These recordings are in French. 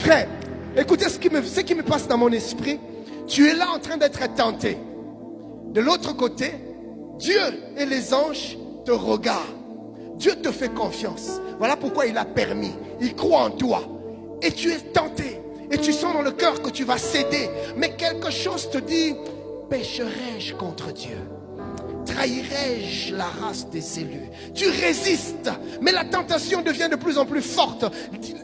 Frère, écoutez ce qui me passe dans mon esprit. Tu es là en train d'être tenté. De l'autre côté, Dieu et les anges te regardent. Dieu te fait confiance. Voilà pourquoi il a permis. Il croit en toi. Et tu es tenté. Et tu sens dans le cœur que tu vas céder. Mais quelque chose te dit, pécherai-je contre Dieu? Trahirai-je la race des élus? Tu résistes. Mais la tentation devient de plus en plus forte.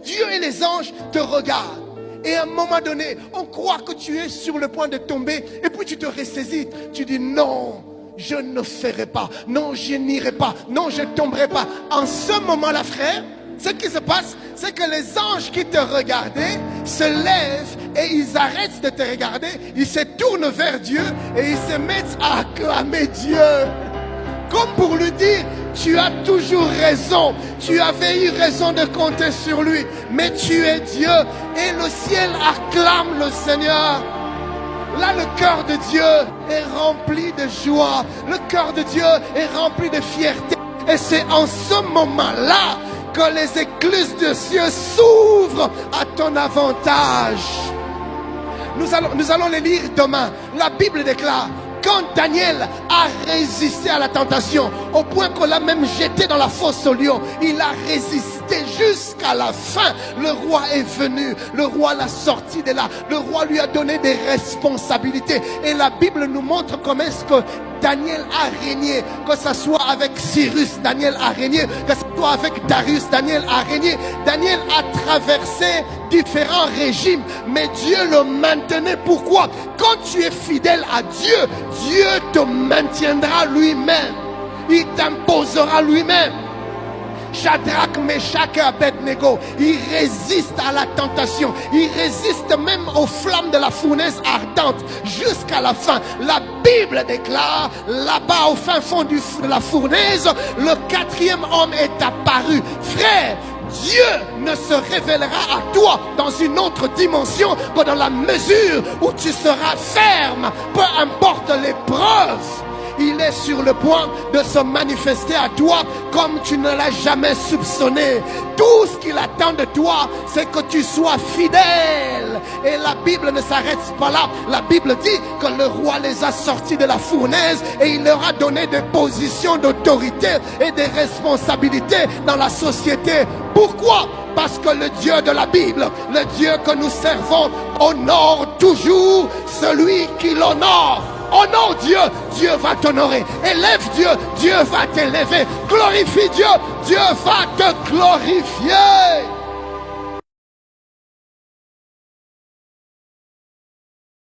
Dieu et les anges te regardent. Et à un moment donné, on croit que tu es sur le point de tomber. Et puis tu te ressaisis. Tu dis non, je ne ferai pas. Non, je n'irai pas. Non, je ne tomberai pas. En ce moment-là, frère, ce qui se passe, c'est que les anges qui te regardaient se lèvent et ils arrêtent de te regarder. Ils se tournent vers Dieu et ils se mettent à acclamer Dieu. Comme pour lui dire, tu as toujours raison. Tu avais eu raison de compter sur lui. Mais tu es Dieu. Et le ciel acclame le Seigneur. Là, le cœur de Dieu est rempli de joie. Le cœur de Dieu est rempli de fierté. Et c'est en ce moment-là que les écluses de cieux s'ouvrent à ton avantage. Nous allons les lire demain. La Bible déclare, quand Daniel a résisté à la tentation, au point qu'on l'a même jeté dans la fosse au lion, il a résisté jusqu'à la fin. Le roi est venu, le roi l'a sorti de là, le roi lui a donné des responsabilités. Et la Bible nous montre comment est-ce que Daniel a régné, que ce soit avec Cyrus, Daniel a régné, que ce soit avec Darius, Daniel a régné. Daniel a traversé différents régimes, mais Dieu le maintenait. Pourquoi? Quand tu es fidèle à Dieu, Dieu te maintiendra lui-même. Il t'imposera lui-même. Shadrach, Meshach et Abednego, ils résistent à la tentation. Ils résistent même aux flammes de la fournaise ardente jusqu'à la fin. La Bible déclare, là-bas au fin fond de la fournaise, le quatrième homme est apparu. Frère, Dieu ne se révélera à toi dans une autre dimension que dans la mesure où tu seras ferme, peu importe l'épreuve. Il est sur le point de se manifester à toi comme tu ne l'as jamais soupçonné. Tout ce qu'il attend de toi, c'est que tu sois fidèle. Et la Bible ne s'arrête pas là. La Bible dit que le roi les a sortis de la fournaise et il leur a donné des positions d'autorité et des responsabilités dans la société. Pourquoi? Parce que le Dieu de la Bible, le Dieu que nous servons, honore toujours celui qui l'honore. Honore Dieu, Dieu va t'honorer. Élève Dieu, Dieu va t'élever. Glorifie Dieu, Dieu va te glorifier.